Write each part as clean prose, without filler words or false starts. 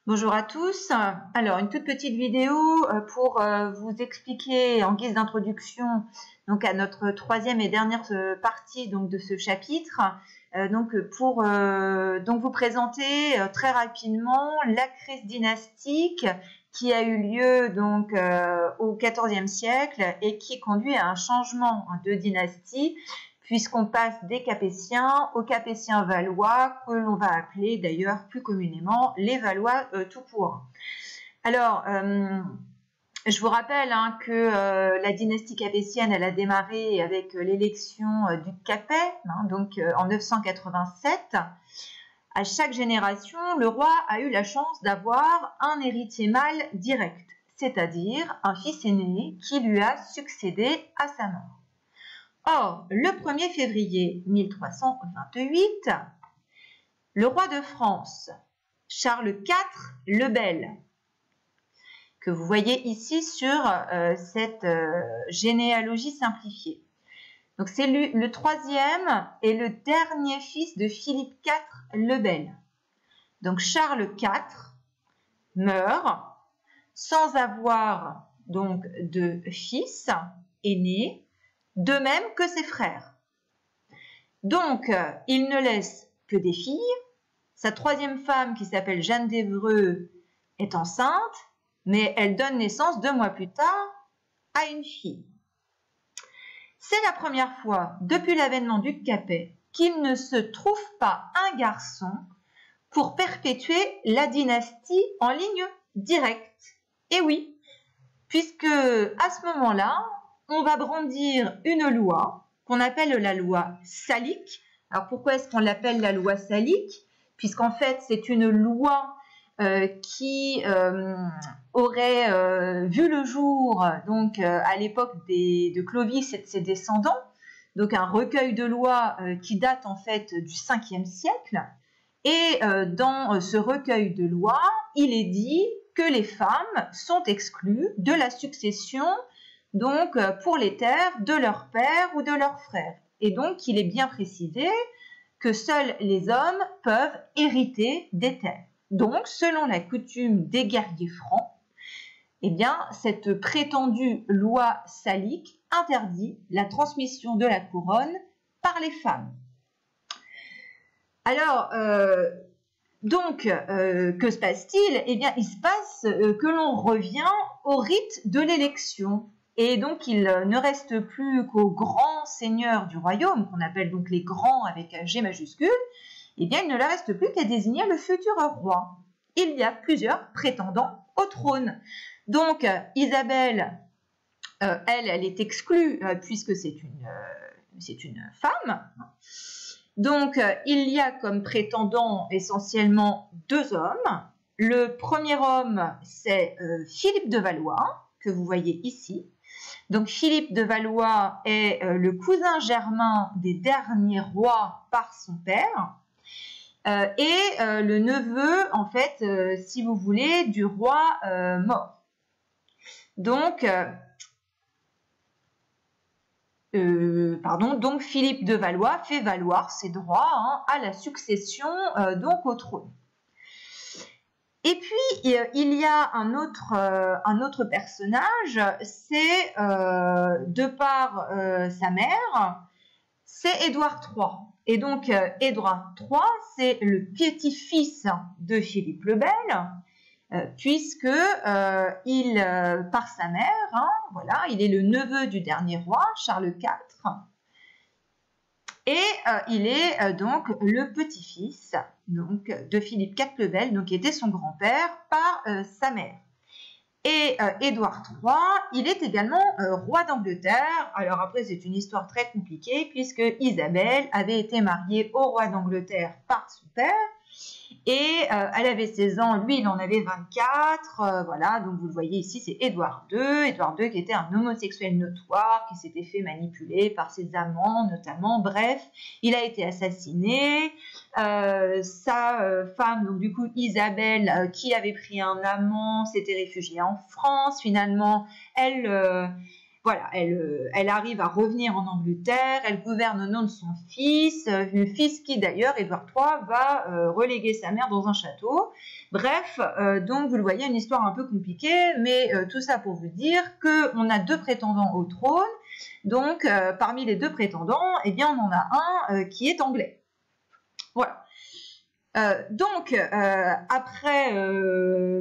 Bonjour à tous. Alors, une toute petite vidéo pour vous expliquer en guise d'introduction donc à notre troisième et dernière partie donc de ce chapitre. Pour vous présenter très rapidement la crise dynastique qui a eu lieu donc au XIVe siècle et qui conduit à un changement de dynastie, puisqu'on passe des Capétiens aux Capétiens valois, que l'on va appeler d'ailleurs plus communément les Valois tout court. Alors, je vous rappelle que la dynastie capétienne, elle a démarré avec l'élection du Capet, en 987. À chaque génération, le roi a eu la chance d'avoir un héritier mâle direct, c'est-à-dire un fils aîné qui lui a succédé à sa mort. Or, le 1er février 1328, le roi de France, Charles IV le Bel, que vous voyez ici sur cette généalogie simplifiée. Donc, c'est le troisième et le dernier fils de Philippe IV le Bel. Donc, Charles IV meurt sans avoir donc de fils aîné, de même que ses frères. Donc, il ne laisse que des filles. Sa troisième femme, qui s'appelle Jeanne d'Évreux, est enceinte, mais elle donne naissance 2 mois plus tard à une fille. C'est la première fois, depuis l'avènement du Capet, qu'il ne se trouve pas un garçon pour perpétuer la dynastie en ligne directe. Et oui, puisque à ce moment-là, on va brandir une loi qu'on appelle la loi salique. Alors, pourquoi est-ce qu'on l'appelle la loi salique? Puisqu'en fait, c'est une loi qui aurait vu le jour donc à l'époque de Clovis et de ses descendants. Donc, un recueil de lois qui date en fait du 5e siècle. Et dans ce recueil de lois, il est dit que les femmes sont exclues de la succession donc pour les terres de leur père ou de leur frère. Et donc, il est bien précisé que seuls les hommes peuvent hériter des terres. Donc, selon la coutume des guerriers francs, eh bien, cette prétendue loi salique interdit la transmission de la couronne par les femmes. Alors, que se passe-t-il? Eh bien, il se passe que l'on revient au rite de l'élection. Et donc, il ne reste plus qu'aux grands seigneurs du royaume, qu'on appelle donc les grands avec un G majuscule, eh bien, il ne leur reste plus qu'à désigner le futur roi. Il y a plusieurs prétendants au trône. Donc, Isabelle, elle est exclue puisque c'est une femme. Donc, il y a comme prétendants essentiellement 2 hommes. Le premier homme, c'est Philippe de Valois, que vous voyez ici. Donc, Philippe de Valois est le cousin germain des derniers rois par son père et le neveu, en fait, si vous voulez, du roi mort. Donc, donc Philippe de Valois fait valoir ses droits à la succession donc au trône. Et puis, il y a un autre personnage, c'est, de par sa mère, c'est Édouard III. Et donc, Édouard III, c'est le petit-fils de Philippe le Bel, puisque par sa mère, voilà, il est le neveu du dernier roi, Charles IV. Et il est donc le petit-fils de Philippe IV le Bel, donc qui était son grand-père par sa mère. Et Édouard III, il est également roi d'Angleterre. Alors après, c'est une histoire très compliquée puisque Isabelle avait été mariée au roi d'Angleterre par son père. Et elle avait 16 ans, lui il en avait 24, voilà, donc vous le voyez ici, c'est Édouard II qui était un homosexuel notoire, qui s'était fait manipuler par ses amants notamment, bref, il a été assassiné, sa femme, donc du coup Isabelle, qui avait pris un amant, s'était réfugiée en France, finalement elle voilà, elle arrive à revenir en Angleterre, elle gouverne au nom de son fils, le fils qui d'ailleurs, Édouard III, va reléguer sa mère dans un château. Bref, donc vous le voyez, une histoire un peu compliquée, mais tout ça pour vous dire qu'on a 2 prétendants au trône. Donc parmi les 2 prétendants, eh bien on en a un qui est anglais. Voilà. Après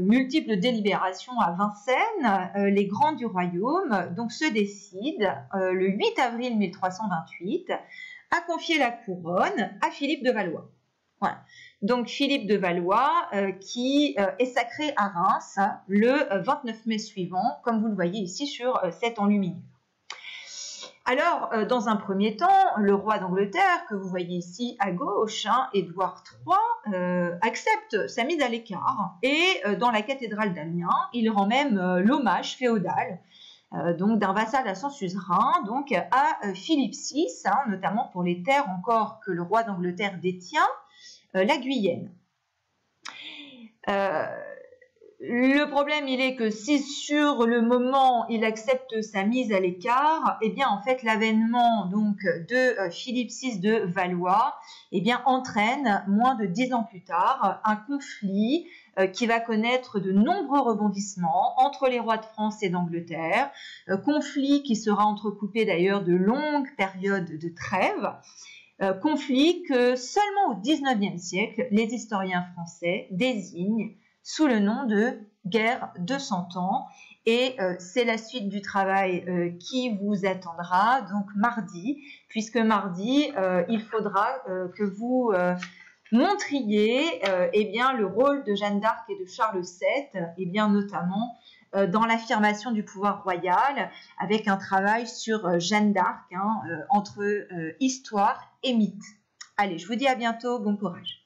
multiples délibérations à Vincennes, les grands du royaume se décident le 8 avril 1328 à confier la couronne à Philippe de Valois. Voilà. Donc Philippe de Valois qui est sacré à Reims le 29 mai suivant, comme vous le voyez ici sur cette enluminure. Alors, dans un premier temps, le roi d'Angleterre, que vous voyez ici à gauche, Édouard III, accepte sa mise à l'écart et dans la cathédrale d'Amiens, il rend même l'hommage féodal donc d'un vassal à son suzerain, donc à Philippe VI, notamment pour les terres encore que le roi d'Angleterre détient, la Guyenne. Le problème, il est que si sur le moment il accepte sa mise à l'écart, eh bien en fait l'avènement donc de Philippe VI de Valois, eh bien entraîne moins de 10 ans plus tard un conflit qui va connaître de nombreux rebondissements entre les rois de France et d'Angleterre, conflit qui sera entrecoupé d'ailleurs de longues périodes de trêve. Conflit que seulement au XIXe siècle, les historiens français désignent sous le nom de guerre de 100 ans. Et c'est la suite du travail qui vous attendra, donc mardi, puisque mardi, il faudra que vous montriez eh bien, le rôle de Jeanne d'Arc et de Charles VII, eh bien, notamment dans l'affirmation du pouvoir royal, avec un travail sur Jeanne d'Arc, entre histoire et mythe. Allez, je vous dis à bientôt, bon courage.